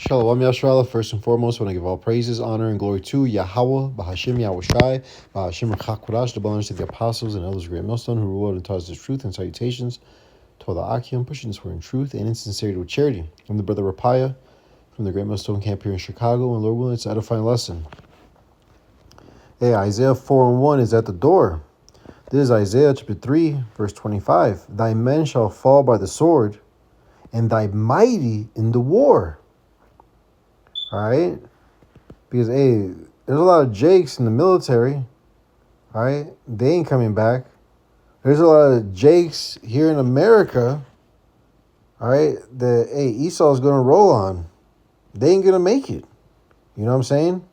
Shalom Yashrala. First and foremost, I want to give all praises, honor, and glory to Yahweh, Bahashim Yahushai, Bahashim Rachakurash, the belongs to the apostles and elders of Great Millstone who ruled and taught us the truth, and salutations to all the Akim, pushing this word in truth and in sincerity with charity. I'm the brother Rapaya from the Great Millstone camp here in Chicago, and Lord willing, it's an edifying lesson. Hey, Isaiah 4:1 is at the door. This is Isaiah chapter 3, verse 25. Thy men shall fall by the sword, and thy mighty in the war. All right? Because, hey, there's a lot of Jakes in the military. All right? They ain't coming back. There's a lot of Jakes here in America. All right? That, hey, Esau's going to roll on. They ain't going to make it. You know what I'm saying?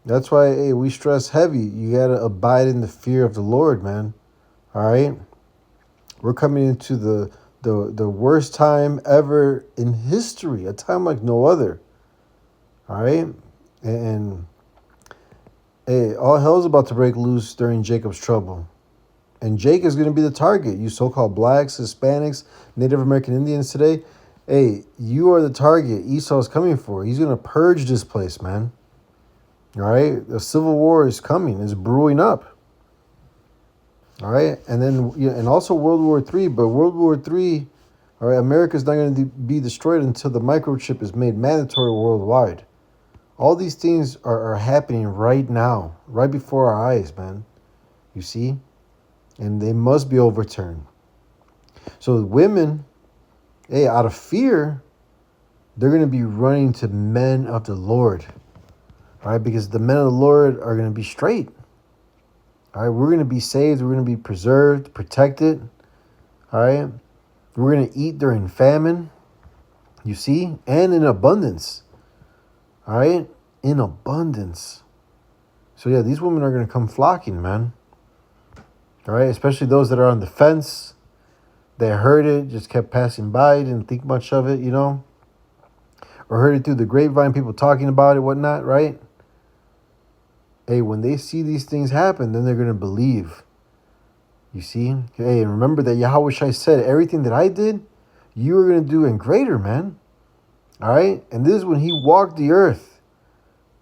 That's why, hey, we stress heavy. You got to abide in the fear of the Lord, man. All right? We're coming into the worst time ever in history, a time like no other. All right? And hey, all hell's about to break loose during Jacob's trouble. And Jake is going to be the target. You so-called blacks, Hispanics, Native American Indians today. Hey, you are the target Esau's coming for. He's going to purge this place, man. All right? The civil war is coming. It's brewing up. All right? And then, and also World War III. But World War III, all right, America's not going to be destroyed until the microchip is made mandatory worldwide. All these things are happening right now, right before our eyes, man. You see? And they must be overturned. So women, hey, out of fear, they're going to be running to men of the Lord. All right? Because the men of the Lord are going to be straight. All right? We're going to be saved. We're going to be preserved, protected. All right? We're going to eat during famine. You see? And in abundance. All right? In abundance. So, yeah, these women are going to come flocking, man. All right? Especially those that are on the fence. They heard it, just kept passing by, didn't think much of it, you know? Or heard it through the grapevine, people talking about it, whatnot, right? Hey, when they see these things happen, then they're going to believe. You see? Hey, and remember that Yahweh Shai said, everything that I did, you are going to do and greater, man. All right? And this is when he walked the earth.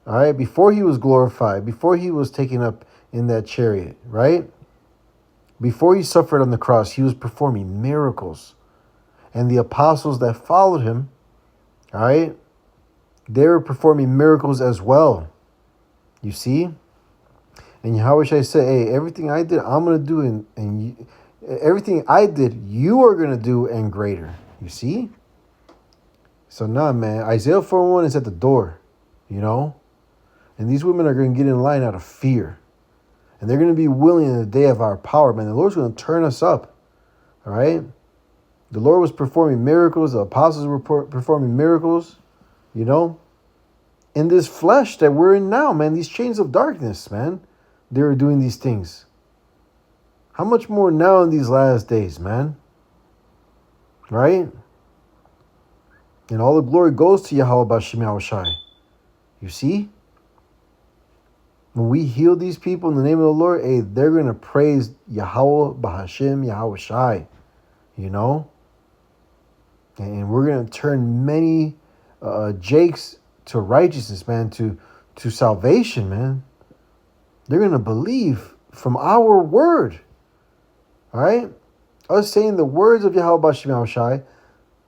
All right? Before he was glorified, before he was taken up in that chariot, right? Before he suffered on the cross, he was performing miracles. And the apostles that followed him, all right, they were performing miracles as well. You see? And Yahweh Shai said, hey, everything I did, I'm going to do, and everything I did, you are going to do and greater. You see? So nah, man, Isaiah 4:1 is at the door, you know? And these women are going to get in line out of fear. And they're going to be willing in the day of our power, man. The Lord's going to turn us up, all right? The Lord was performing miracles. The apostles were performing miracles, you know? In this flesh that we're in now, man, these chains of darkness, man, they were doing these things. How much more now in these last days, man? Right? And all the glory goes to Yahweh Bashim Yahushai. You see? When we heal these people in the name of the Lord, hey, they're going to praise Yahweh Bahashim Yahushai. You know? And we're going to turn many Jakes to righteousness, man, to salvation, man. They're going to believe from our word. All right? Us saying the words of Yahweh Bashim Yahushai,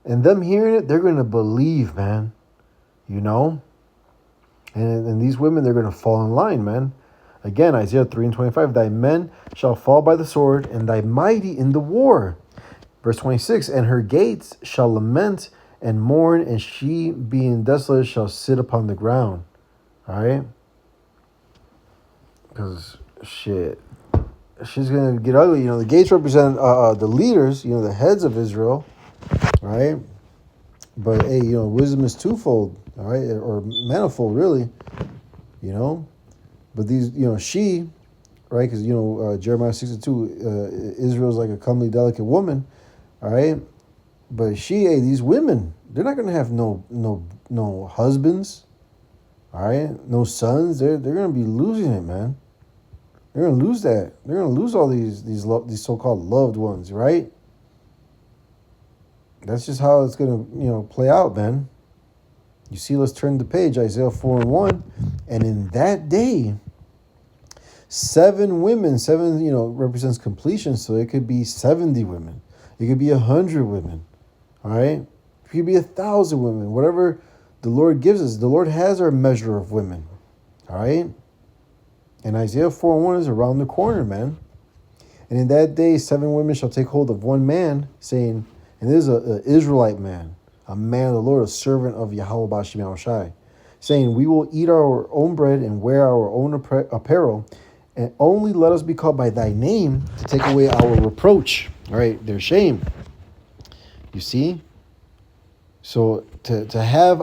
and them hearing it, they're going to believe, man. You know? And these women, they're going to fall in line, man. Again, Isaiah 3:25, thy men shall fall by the sword, and thy mighty in the war. Verse 26, and her gates shall lament and mourn, and she being desolate shall sit upon the ground. All right? Because, shit, she's going to get ugly. You know, the gates represent the leaders, you know, the heads of Israel. All right? But, hey, you know, wisdom is twofold, all right? Or manifold, really, you know? But these, you know, she, right? Because, you know, Jeremiah 62, Israel's like a comely, delicate woman, all right? But she, hey, these women, they're not going to have no husbands, all right? No sons. They're going to be losing it, man. They're going to lose that. They're going to lose all these so-called loved ones, right? That's just how it's going to, you know, play out, man. You see, let's turn the page, Isaiah 4 and 1. And in that day, 7 women, 7, represents completion. So it could be 70 women. It could be 100 women. All right. It could be 1,000 women. Whatever the Lord gives us. The Lord has our measure of women. All right. And Isaiah 4 and 1 is around the corner, man. And in that day, 7 women shall take hold of one man, saying, and this is an Israelite man, a man of the Lord, a servant of Yahweh Bashim Yahushai, saying, we will eat our own bread and wear our own apparel, and only let us be called by thy name to take away our reproach. All right, their shame. You see? So to have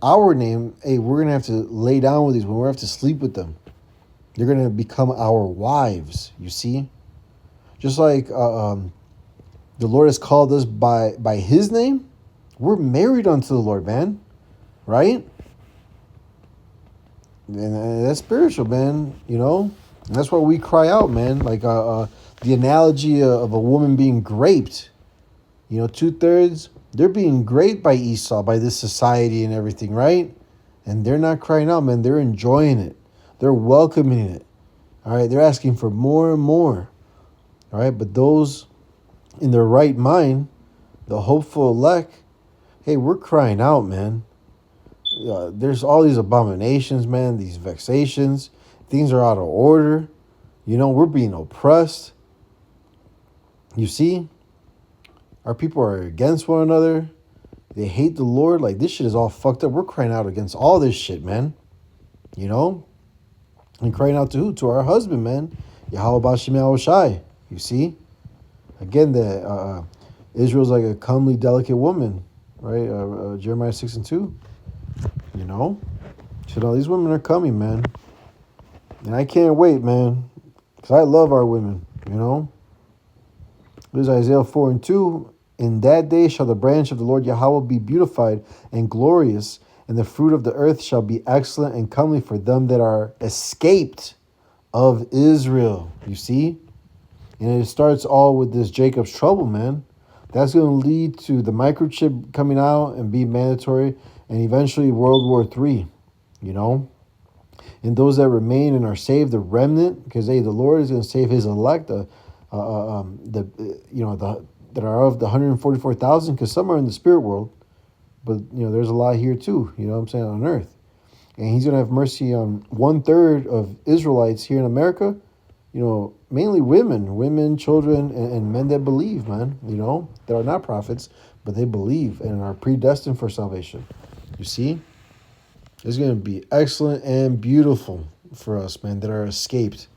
our name, hey, we're gonna have to lay down with these women. We're gonna have to sleep with them. They're gonna become our wives. You see, just like the Lord has called us by His name. We're married unto the Lord, man. Right? And that's spiritual, man. And that's why we cry out, man. Like the analogy of a woman being graped. 2/3, they're being graped by Esau, by this society and everything, right? And they're not crying out, man. They're enjoying it. They're welcoming it. All right. They're asking for more and more. All right. But those in their right mind, the hopeful elect, hey, we're crying out, man. There's all these abominations, man, these vexations. Things are out of order. We're being oppressed. You see? Our people are against one another. They hate the Lord. Like, this shit is all fucked up. We're crying out against all this shit, man. And crying out to who? To our husband, man. Yahweh Bashim Yahushai. You see? Again, Israel's like a comely, delicate woman, right? Jeremiah 6 and 2. So these women are coming, man. And I can't wait, man. Because I love our women, There's Isaiah 4 and 2. In that day shall the branch of the Lord Yahweh be beautified and glorious, and the fruit of the earth shall be excellent and comely for them that are escaped of Israel. You see? And it starts all with this Jacob's trouble, man. That's going to lead to the microchip coming out and be mandatory, and eventually World War III, And those that remain and are saved, the remnant, because the Lord is going to save His elect, that are of the 144,000, because some are in the spirit world, but there's a lot here too. On earth, and He's going to have mercy on 1/3 of Israelites here in America. Mainly women, children, and men that believe, man. That are not prophets, but they believe and are predestined for salvation. You see, it's going to be excellent and beautiful for us, man, that are escaped.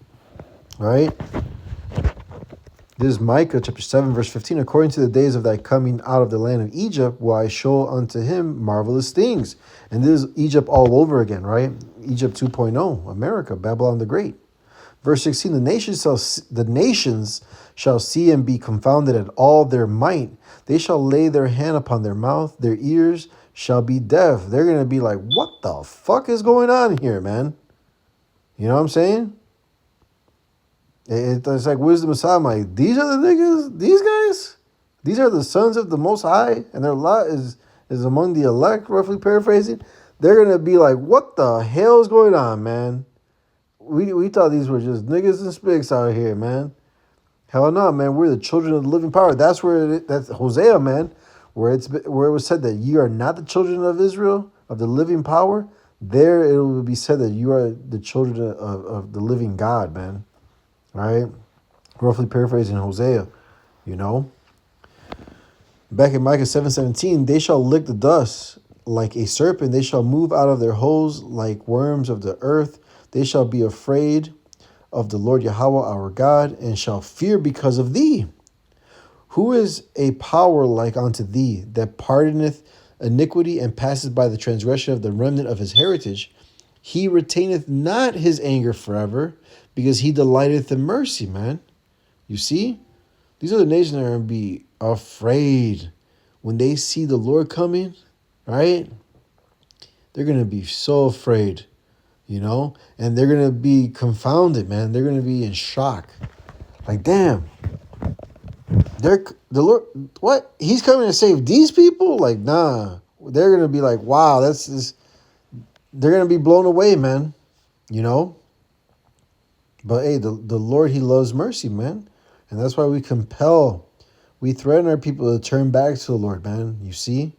All right. This is Micah chapter 7, verse 15. According to the days of thy coming out of the land of Egypt, will I show unto him marvelous things. And this is Egypt all over again, right? Egypt 2.0, America, Babylon the Great. Verse 16, the nations shall see and be confounded at all their might. They shall lay their hand upon their mouth. Their ears shall be deaf. They're going to be like, what the fuck is going on here, man? You know what I'm saying? It's like wisdom of Solomon. Like, these are the niggas? These guys? These are the sons of the Most High, and their lot is among the elect, roughly paraphrasing. They're going to be like, what the hell is going on, man? We thought these were just niggas and spigs out here, man. Hell no, man. We're the children of the living power. That's that's Hosea, man, where it was said that you are not the children of Israel, of the living power. There it will be said that you are the children of the living God, man. Right? Roughly paraphrasing Hosea, Back in Micah 7:17, they shall lick the dust like a serpent. They shall move out of their holes like worms of the earth. They shall be afraid of the Lord Yahweh our God, and shall fear because of thee. Who is a power like unto thee, that pardoneth iniquity and passeth by the transgression of the remnant of his heritage? He retaineth not his anger forever, because he delighteth in mercy, man. You see? These other nations are going to be afraid when they see the Lord coming, right? They're going to be so afraid, and they're going to be confounded, man. They're going to be in shock. Like, damn, the Lord, what? He's coming to save these people? Like, nah, they're going to be like, wow, they're going to be blown away, man. You know? But hey, the Lord, he loves mercy, man. And that's why we threaten our people to turn back to the Lord, man. You see?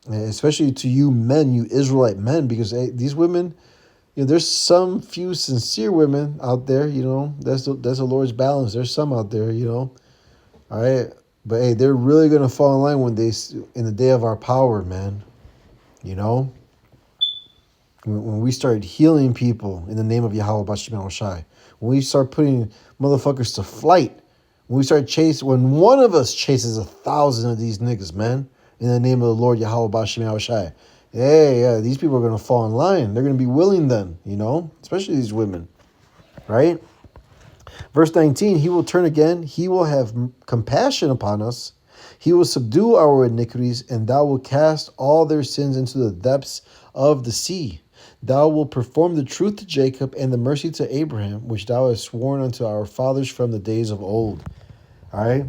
Especially to you men, you Israelite men, because hey, these women, there's some few sincere women out there, that's the Lord's balance. There's some out there, all right? But hey, they're really going to fall in line in the day of our power, man. When we start healing people in the name of Yahweh Bashim Shai, when we start putting motherfuckers to flight, when one of us chases 1,000 of these niggas, man, in the name of the Lord Yahweh Bashim Shai, yeah, these people are going to fall in line. They're going to be willing then, especially these women, right? Verse 19, he will turn again. He will have compassion upon us. He will subdue our iniquities, and thou wilt cast all their sins into the depths of the sea. Thou wilt perform the truth to Jacob and the mercy to Abraham, which thou hast sworn unto our fathers from the days of old. All right?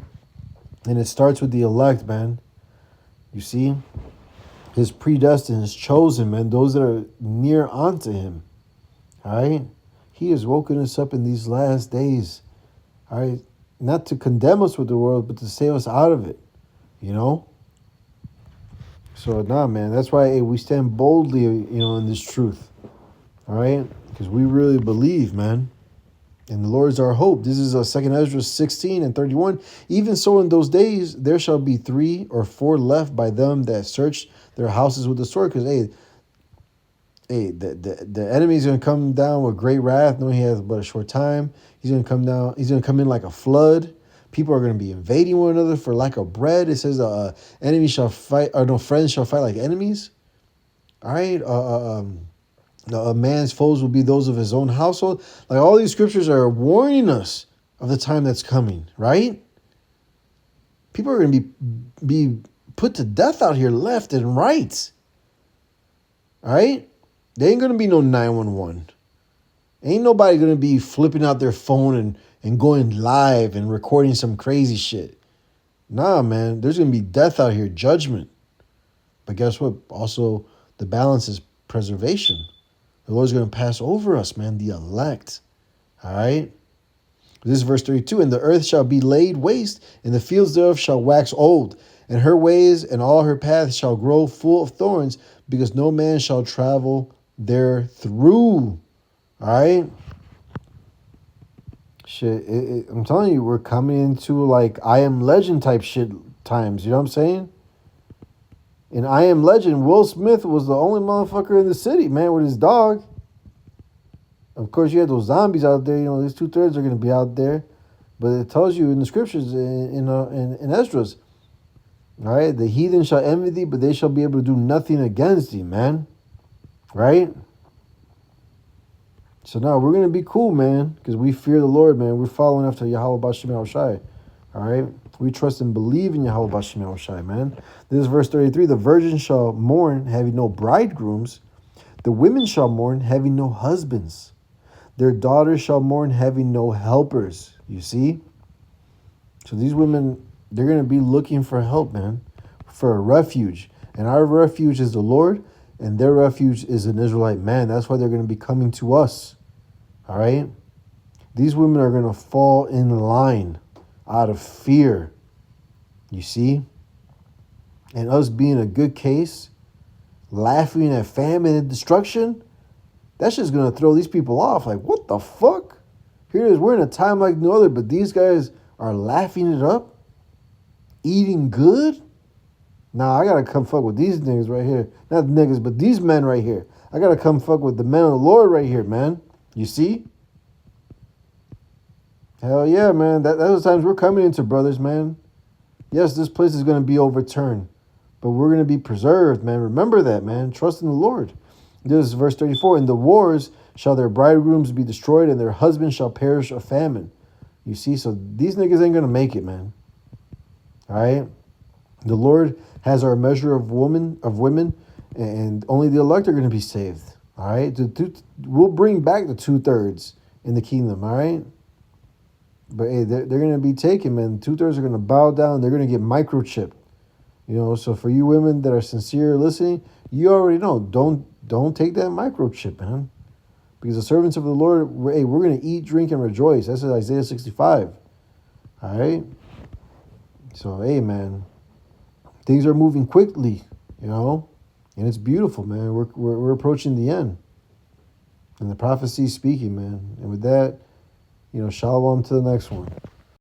And it starts with the elect, man. You see? His predestined, his chosen, man. Those that are near unto him. All right? He has woken us up in these last days. All right? Not to condemn us with the world, but to save us out of it. So, man, that's why we stand boldly, in this truth. All right? Because we really believe, man. And the Lord is our hope. This is 2 Ezra 16 and 31. Even so in those days, there shall be 3 or 4 left by them that search their houses with the sword. Because, the enemy's going to come down with great wrath, knowing he has but a short time. He's going to come down. He's going to come in like a flood. People are going to be invading one another for lack of bread. It says, "Enemies shall fight, or no, friends shall fight like enemies." All right. A man's foes will be those of his own household. Like all these scriptures are warning us of the time that's coming. Right. People are going to be put to death out here, left and right. All right. There ain't going to be no 911. Ain't nobody going to be flipping out their phone and going live and recording some crazy shit. Nah, man. There's going to be death out here, judgment. But guess what? Also, the balance is preservation. The Lord's going to pass over us, man, the elect. All right? This is verse 32. And the earth shall be laid waste, and the fields thereof shall wax old, and her ways and all her paths shall grow full of thorns, because no man shall travel there through. All right? Shit, I'm telling you, we're coming into like I Am Legend type shit times. You know what I'm saying? In I Am Legend, Will Smith was the only motherfucker in the city, man, with his dog. Of course, you had those zombies out there. These 2/3 are going to be out there. But it tells you in the scriptures, in Esdras, all right, the heathen shall envy thee, but they shall be able to do nothing against thee, man. Right? So now we're going to be cool, man, because we fear the Lord, man. We're following after Yahweh Bashim Shai. All right? We trust and believe in Yahweh Bashim Shai, man. This is verse 33. The virgin shall mourn, having no bridegrooms. The women shall mourn, having no husbands. Their daughters shall mourn, having no helpers. You see? So these women, they're going to be looking for help, man, for a refuge. And our refuge is the Lord, and their refuge is an Israelite man. That's why they're going to be coming to us. All right? These women are going to fall in line out of fear. You see? And us being a good case, laughing at famine and destruction, that's just going to throw these people off. Like, what the fuck? Here it is. We're in a time like no other, but these guys are laughing it up, eating good. Nah, I got to come fuck with these niggas right here. Not niggas, but these men right here. I got to come fuck with the men of the Lord right here, man. You see? Hell yeah, man. Those times we're coming into, brothers, man. Yes, this place is going to be overturned, but we're going to be preserved, man. Remember that, man. Trust in the Lord. This is verse 34. In the wars shall their bridegrooms be destroyed, and their husbands shall perish of famine. You see? So these niggas ain't going to make it, man. All right? The Lord has our measure of women, and only the elect are going to be saved. All right? We'll bring back the 2/3 in the kingdom, all right? But hey, they're going to be taken, man. 2/3 are going to bow down. They're going to get microchipped. So for you women that are sincere listening, you already know. Don't take that microchip, man. Because the servants of the Lord, hey, we're going to eat, drink, and rejoice. That's Isaiah 65. All right? So, hey, man, things are moving quickly, and it's beautiful, man. We're approaching the end. And the prophecy is speaking, man. And with that, shalom to the next one.